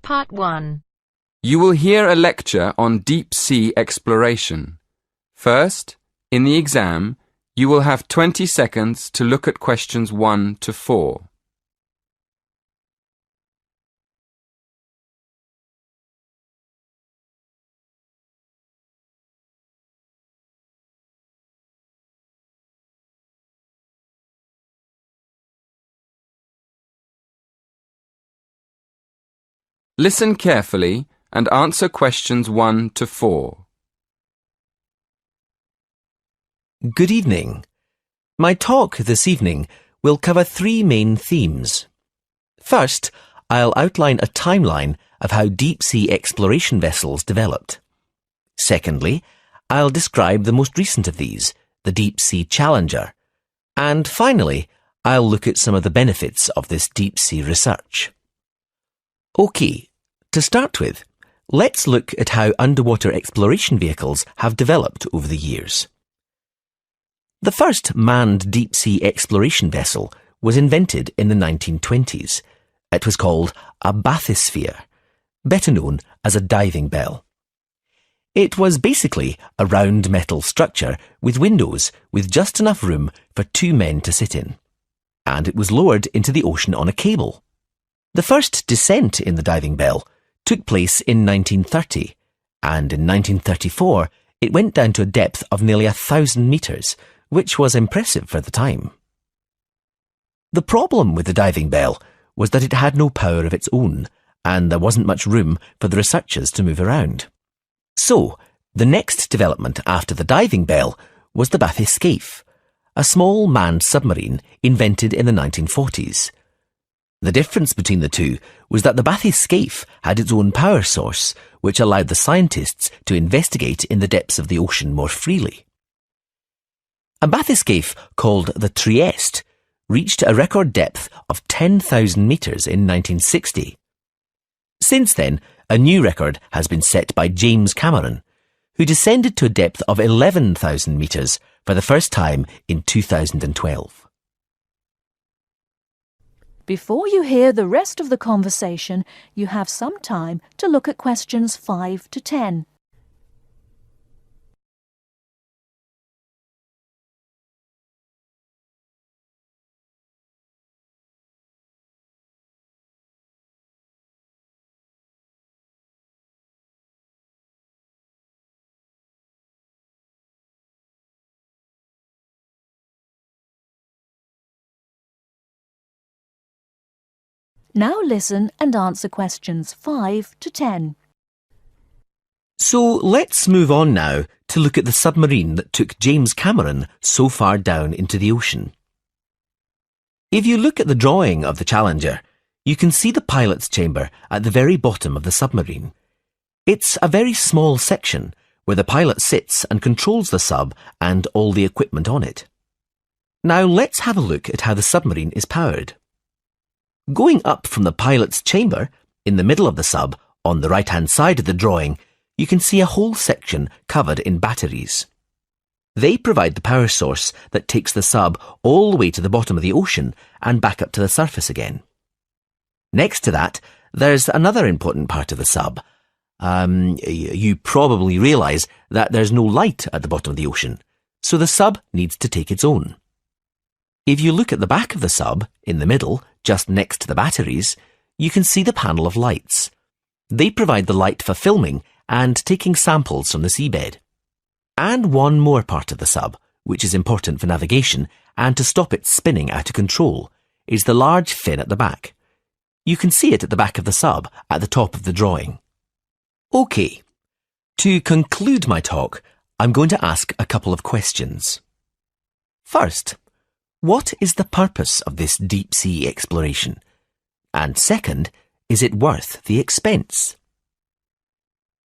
Part 1. You will hear a lecture on deep-sea exploration. First, in the exam, you will have 20 seconds to look at questions 1 to 4. Listen carefully and answer questions 1 to 4. Good evening. My talk this evening will cover 3 main themes. First, I'll outline a timeline of how deep-sea exploration vessels developed. Secondly, I'll describe the most recent of these, the Deep-Sea Challenger. And finally, I'll look at some of the benefits of this deep-sea research. OK, to start with, let's look at how underwater exploration vehicles have developed over the years. The first manned deep-sea exploration vessel was invented in the 1920s. It was called a bathysphere, better known as a diving bell. It was basically a round metal structure with windows with just enough room for 2 men to sit in. And it was lowered into the ocean on a cable. The first descent in the diving bell took place in 1930, and in 1934 it went down to a depth of nearly 1,000 metres, which was impressive for the time. The problem with the diving bell was that it had no power of its own, and there wasn't much room for the researchers to move around. So, the next development after the diving bell was the bathyscaphe, a small manned submarine invented in the 1940s. The difference between the two was that the bathyscaphe had its own power source, which allowed the scientists to investigate in the depths of the ocean more freely. A bathyscaphe called the Trieste reached a record depth of 10,000 metres in 1960. Since then, a new record has been set by James Cameron, who descended to a depth of 11,000 metres for the first time in 2012. Before you hear the rest of the conversation, you have some time to look at questions 5 to 10. Now listen and answer questions 5 to 10. So let's move on now to look at the submarine that took James Cameron so far down into the ocean. If you look at the drawing of the Challenger, you can see the pilot's chamber at the very bottom of the submarine. It's a very small section where the pilot sits and controls the sub and all the equipment on it. Now let's have a look at how the submarine is powered. Going up from the pilot's chamber, in the middle of the sub, on the right-hand side of the drawing, you can see a whole section covered in batteries. They provide the power source that takes the sub all the way to the bottom of the ocean and back up to the surface again. Next to that, there's another important part of the sub. You probably realise that there's no light at the bottom of the ocean, so the sub needs to take its own. If you look at the back of the sub, in the middle, just next to the batteries, you can see the panel of lights. They provide the light for filming and taking samples from the seabed. And one more part of the sub, which is important for navigation and to stop it spinning out of control, is the large fin at the back. You can see it at the back of the sub at the top of the drawing. OK, to conclude my talk, I'm going to ask a couple of questions. First, what is the purpose of this deep-sea exploration? And second, is it worth the expense?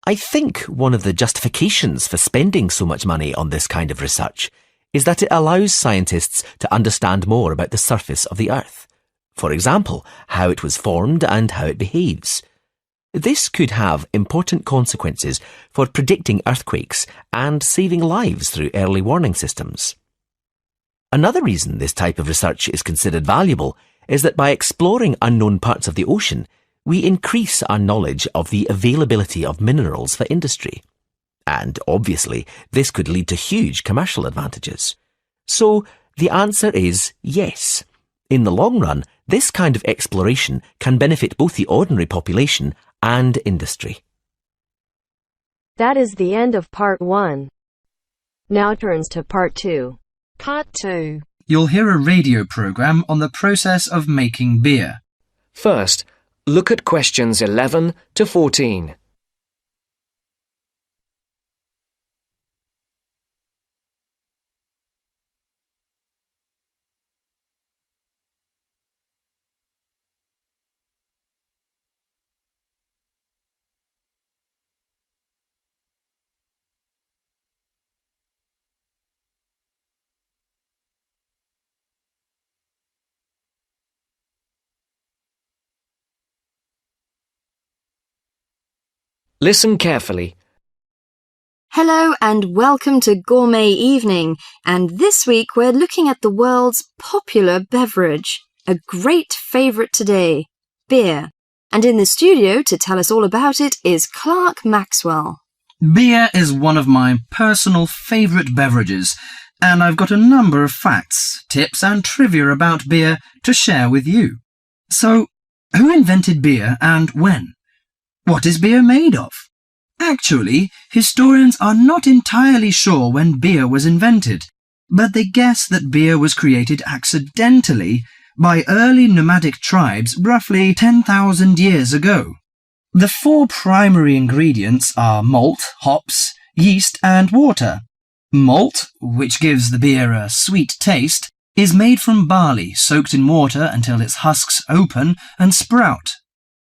I think one of the justifications for spending so much money on this kind of research is that it allows scientists to understand more about the surface of the Earth. For example, how it was formed and how it behaves. This could have important consequences for predicting earthquakes and saving lives through early warning systems. Another reason this type of research is considered valuable is that by exploring unknown parts of the ocean, we increase our knowledge of the availability of minerals for industry. And obviously, this could lead to huge commercial advantages. So, the answer is yes. In the long run, this kind of exploration can benefit both the ordinary population and industry. That is the end of part 1. Now turns to part 2. Part 2. You'll hear a radio program on the process of making beer. First, look at questions 11 to 14. Listen carefully. Hello and welcome to Gourmet Evening, and this week we're looking at the world's popular beverage, a great favourite today, beer. And in the studio to tell us all about it is Clark Maxwell. Beer is one of my personal favourite beverages, and I've got a number of facts, tips and trivia about beer to share with you. So, who invented beer and when? What is beer made of? Actually, historians are not entirely sure when beer was invented, but they guess that beer was created accidentally by early nomadic tribes roughly 10,000 years ago. The 4 primary ingredients are malt, hops, yeast and water. Malt, which gives the beer a sweet taste, is made from barley soaked in water until its husks open and sprout.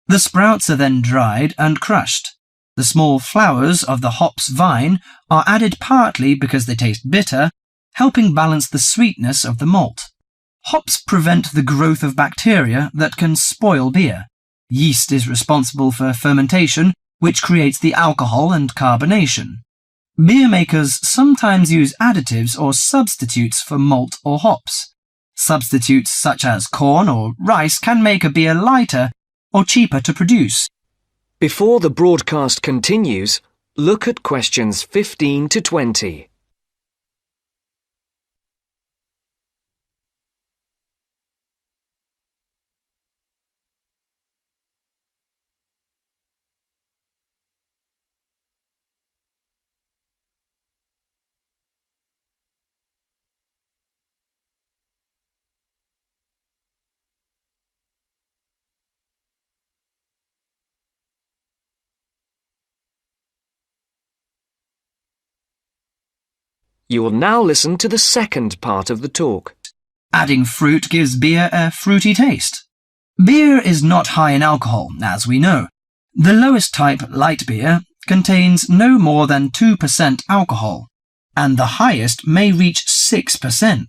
The sprouts are then dried and crushed. The small flowers of the hops vine are added partly because they taste bitter, helping balance the sweetness of the malt. Hops prevent the growth of bacteria that can spoil beer. Yeast is responsible for fermentation, which creates the alcohol and carbonation. Beer makers sometimes use additives or substitutes for malt or hops. Substitutes such as corn or rice can make a beer lighter or cheaper to produce. Before the broadcast continues, look at questions 15 to 20. You will now listen to the second part of the talk. Adding fruit gives beer a fruity taste. Beer is not high in alcohol, as we know. The lowest type, light beer, contains no more than 2% alcohol, and the highest may reach 6%.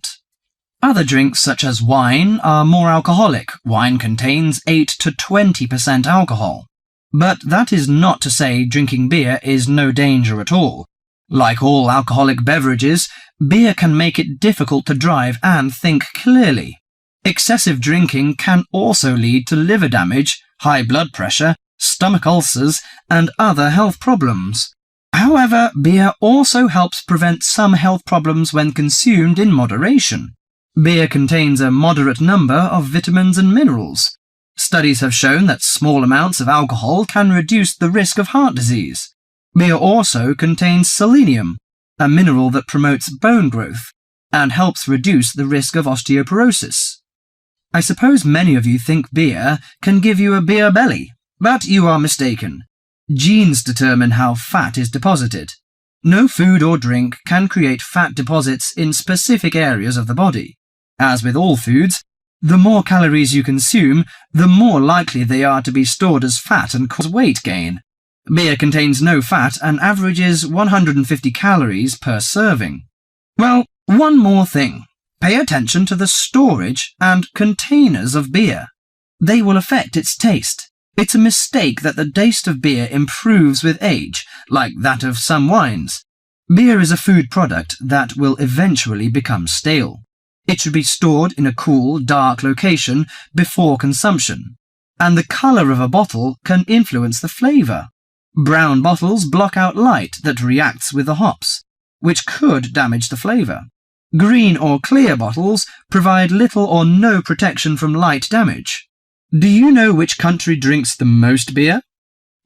Other drinks such as wine are more alcoholic. Wine contains 8 to 20% alcohol. But that is not to say drinking beer is no danger at all. Like all alcoholic beverages, beer can make it difficult to drive and think clearly. Excessive drinking can also lead to liver damage, high blood pressure, stomach ulcers, and other health problems. However, beer also helps prevent some health problems when consumed in moderation. Beer contains a moderate number of vitamins and minerals. Studies have shown that small amounts of alcohol can reduce the risk of heart disease. Beer also contains selenium, a mineral that promotes bone growth and helps reduce the risk of osteoporosis. I suppose many of you think beer can give you a beer belly, but you are mistaken. Genes determine how fat is deposited. No food or drink can create fat deposits in specific areas of the body. As with all foods, the more calories you consume, the more likely they are to be stored as fat and cause weight gain. Beer contains no fat and averages 150 calories per serving. Well, one more thing. Pay attention to the storage and containers of beer. They will affect its taste. It's a mistake that the taste of beer improves with age, like that of some wines. Beer is a food product that will eventually become stale. It should be stored in a cool, dark location before consumption. and the colour of a bottle can influence the flavour. Brown bottles block out light that reacts with the hops, which could damage the flavour. Green or clear bottles provide little or no protection from light damage. Do you know which country drinks the most beer?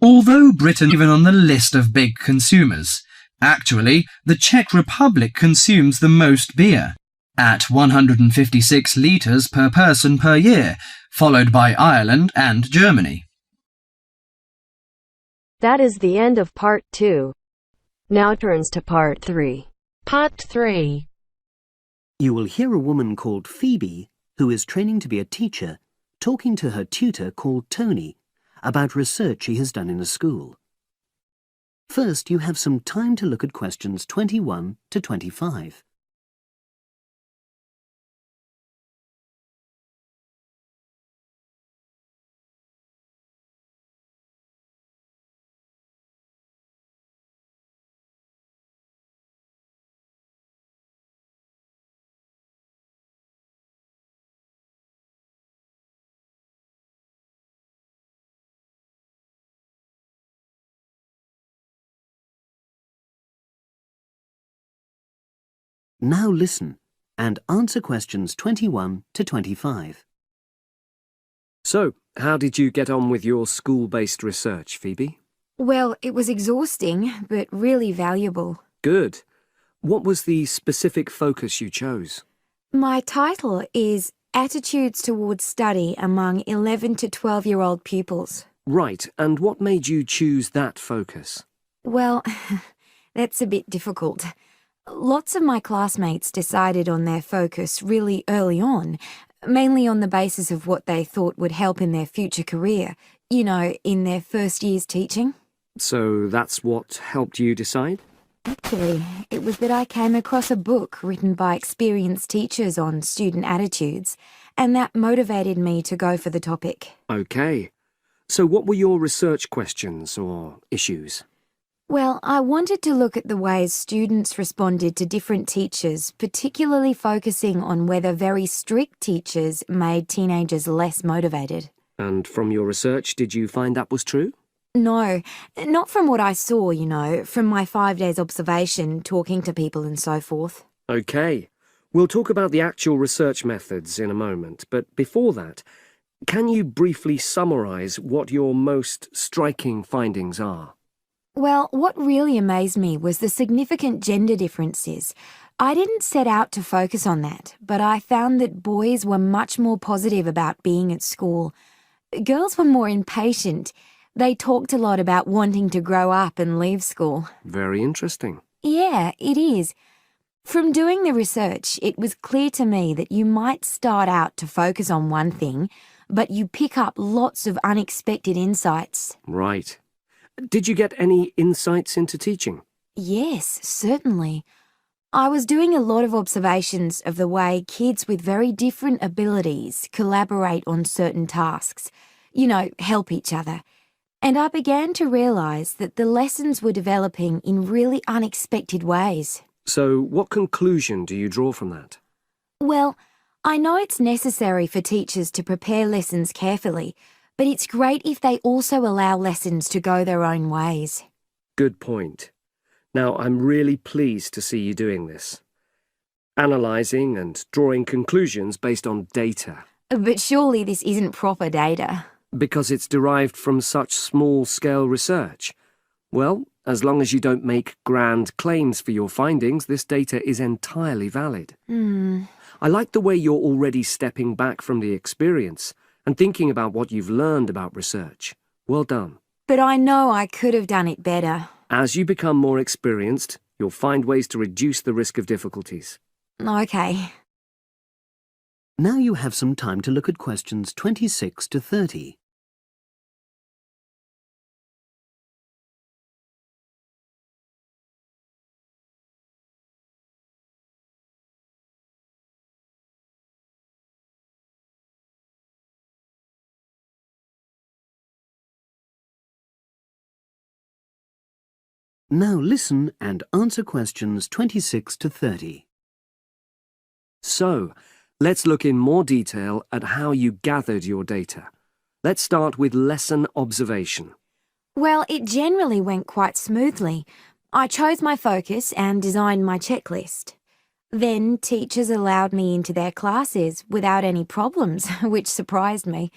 Although Britain is even on the list of big consumers, actually, the Czech Republic consumes the most beer, at 156 litres per person per year, followed by Ireland and Germany. That is the end of part 2. Now turns to part 3. Part 3. You will hear a woman called Phoebe, who is training to be a teacher, talking to her tutor called Tony about research she has done in a school. First, you have some time to look at questions 21 to 25. Now listen and answer questions 21 to 25. So, how did you get on with your school-based research, Phoebe? Well, it was exhausting, but really valuable. Good. What was the specific focus you chose? My title is Attitudes Towards Study Among 11 to 12-year-old Pupils. Right, and what made you choose that focus? Well, that's a bit difficult. Lots of my classmates decided on their focus really early on, mainly on the basis of what they thought would help in their future career, you know, in their first year's teaching. So that's what helped you decide? Actually, it was that I came across a book written by experienced teachers on student attitudes, and that motivated me to go for the topic. Okay. So what were your research questions or issues? Well, I wanted to look at the ways students responded to different teachers, particularly focusing on whether very strict teachers made teenagers less motivated. And from your research, did you find that was true? No, not from what I saw, you know, from my 5 days observation, talking to people and so forth. Okay. We'll talk about the actual research methods in a moment, but before that, can you briefly summarise what your most striking findings are? Well, what really amazed me was the significant gender differences. I didn't set out to focus on that, but I found that boys were much more positive about being at school. Girls were more impatient. They talked a lot about wanting to grow up and leave school. Very interesting. Yeah, it is. From doing the research, it was clear to me that you might start out to focus on one thing, but you pick up lots of unexpected insights. Right. Did you get any insights into teaching? Yes, certainly. I was doing a lot of observations of the way kids with very different abilities collaborate on certain tasks, you know, help each other. And I began to realise that the lessons were developing in really unexpected ways. So what conclusion do you draw from that? Well, I know it's necessary for teachers to prepare lessons carefully, but it's great if they also allow lessons to go their own ways. Good point. Now, I'm really pleased to see you doing this. Analysing and drawing conclusions based on data. But surely this isn't proper data. Because it's derived from such small-scale research. Well, as long as you don't make grand claims for your findings, this data is entirely valid. I like the way you're already stepping back from the experience and thinking about what you've learned about research. Well done. But I know I could have done it better. As you become more experienced, you'll find ways to reduce the risk of difficulties. Okay. Now you have some time to look at questions 26 to 30. Now listen and answer questions 26 to 30. So, let's look in more detail at how you gathered your data. Let's start with lesson observation. Well, it generally went quite smoothly. I chose my focus and designed my checklist. Then teachers allowed me into their classes without any problems, which surprised me.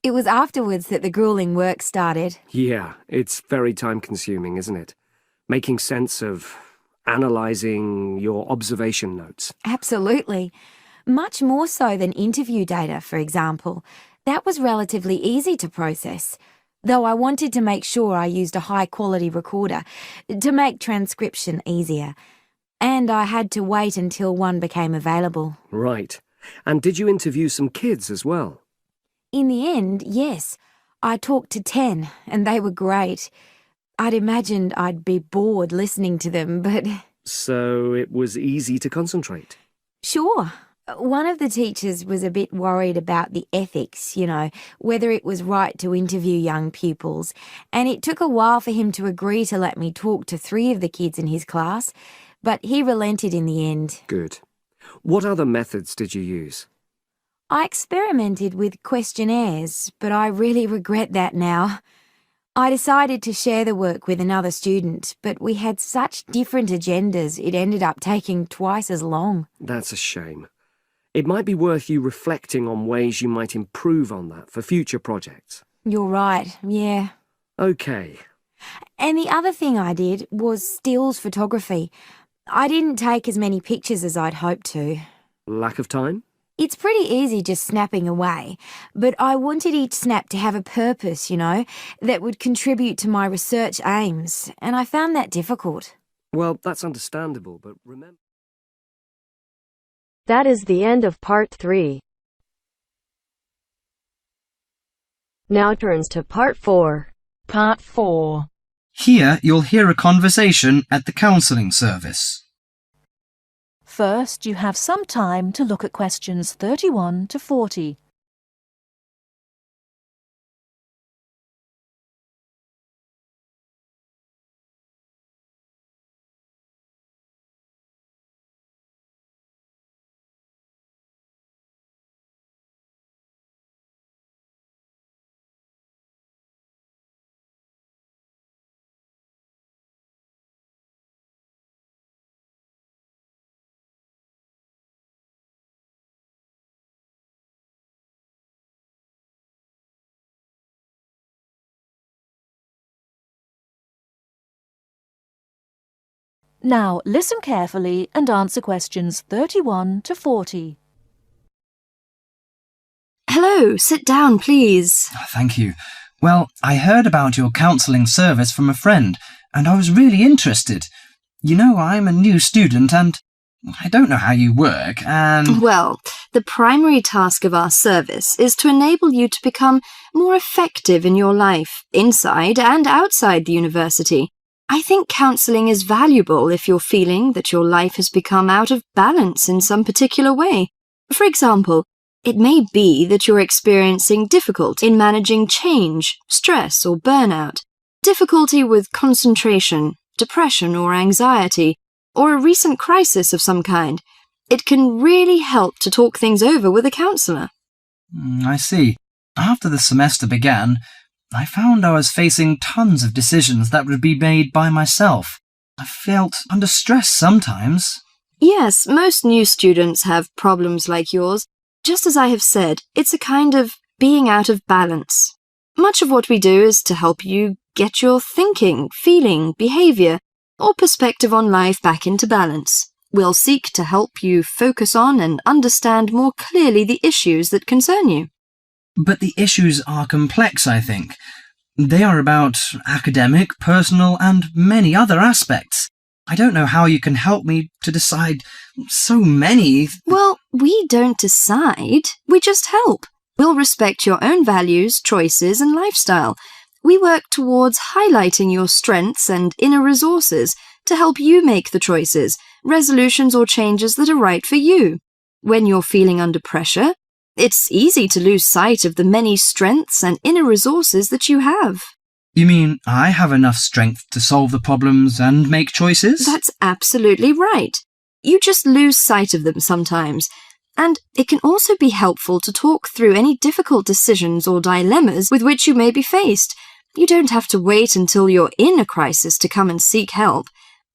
It was afterwards that the grueling work started. Yeah, it's very time-consuming, isn't it? Making sense of analysing your observation notes. Absolutely. Much more so than interview data, for example. That was relatively easy to process, though I wanted to make sure I used a high-quality recorder to make transcription easier. And I had to wait until one became available. Right. And did you interview some kids as well? In the end, yes. I talked to 10, and they were great. I'd imagined I'd be bored listening to them, but... So it was easy to concentrate? Sure. One of the teachers was a bit worried about the ethics, whether it was right to interview young pupils, and it took a while for him to agree to let me talk to 3 of the kids in his class, but he relented in the end. Good. What other methods did you use? I experimented with questionnaires, but I really regret that now. I decided to share the work with another student, but we had such different agendas it ended up taking twice as long. That's a shame. It might be worth you reflecting on ways you might improve on that for future projects. You're right, yeah. OK. And the other thing I did was stills photography. I didn't take as many pictures as I'd hoped to. Lack of time? It's pretty easy just snapping away, but I wanted each snap to have a purpose, that would contribute to my research aims, and I found that difficult. Well, that's understandable, but remember... That is the end of part 3. Now turns to part 4. Part 4. Here you'll hear a conversation at the counselling service. First, you have some time to look at questions 31 to 40. Now, listen carefully and answer questions 31 to 40. Hello, sit down, please. Thank you. Well, I heard about your counselling service from a friend, and I was really interested. I'm a new student and I don't know how you work, and... Well, the primary task of our service is to enable you to become more effective in your life, inside and outside the university. I think counselling is valuable if you're feeling that your life has become out of balance in some particular way. For example, it may be that you're experiencing difficulty in managing change, stress or burnout, difficulty with concentration, depression or anxiety, or a recent crisis of some kind. It can really help to talk things over with a counsellor. I see. After the semester began, I found I was facing tons of decisions that would be made by myself. I felt under stress sometimes. Yes, most new students have problems like yours. Just as I have said, it's a kind of being out of balance. Much of what we do is to help you get your thinking, feeling, behaviour, or perspective on life back into balance. We'll seek to help you focus on and understand more clearly the issues that concern you. But the issues are complex, I think. They are about academic, personal, and many other aspects. I don't know how you can help me to decide so many... Well, we don't decide. We just help. We'll respect your own values, choices, and lifestyle. We work towards highlighting your strengths and inner resources to help you make the choices, resolutions, or changes that are right for you. When you're feeling under pressure, it's easy to lose sight of the many strengths and inner resources that you have. You mean I have enough strength to solve the problems and make choices? That's absolutely right. You just lose sight of them sometimes. And it can also be helpful to talk through any difficult decisions or dilemmas with which you may be faced. You don't have to wait until you're in a crisis to come and seek help.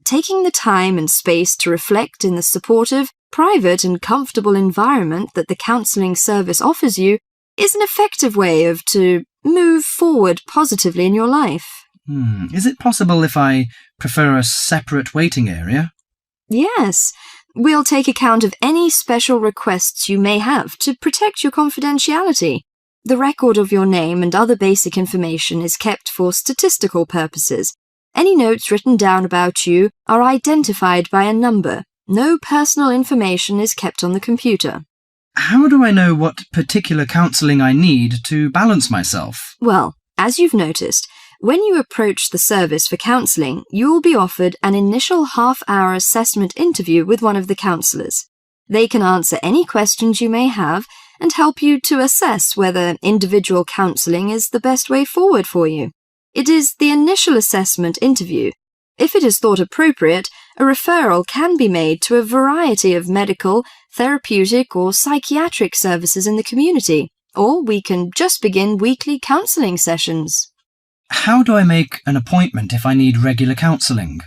Taking the time and space to reflect in the supportive, private and comfortable environment that the counselling service offers you is an effective way to move forward positively in your life. Is it possible if I prefer a separate waiting area? Yes. We'll take account of any special requests you may have to protect your confidentiality. The record of your name and other basic information is kept for statistical purposes. Any notes written down about you are identified by a number. No personal information is kept on the computer. How do I know what particular counselling I need to balance myself? Well, as you've noticed, when you approach the service for counselling, you will be offered an initial half-hour assessment interview with one of the counsellors. They can answer any questions you may have and help you to assess whether individual counselling is the best way forward for you. It is the initial assessment interview. If it is thought appropriate, a referral can be made to a variety of medical, therapeutic or psychiatric services in the community, or we can just begin weekly counselling sessions. How do I make an appointment if I need regular counselling?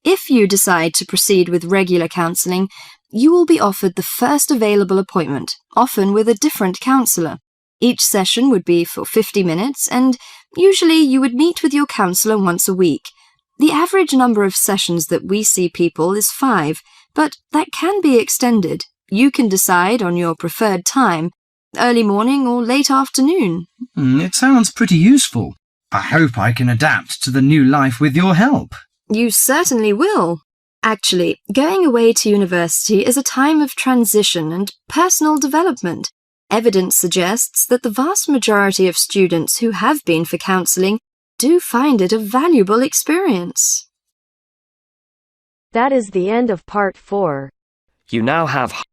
If you decide to proceed with regular counselling, you will be offered the first available appointment, often with a different counsellor. Each session would be for 50 minutes, and usually you would meet with your counsellor once a week. The average number of sessions that we see people is 5, but that can be extended. You can decide on your preferred time, early morning or late afternoon. It sounds pretty useful. I hope I can adapt to the new life with your help. You certainly will. Actually, going away to university is a time of transition and personal development. Evidence suggests that the vast majority of students who have been for counselling do find it a valuable experience. That is the end of part 4. You now have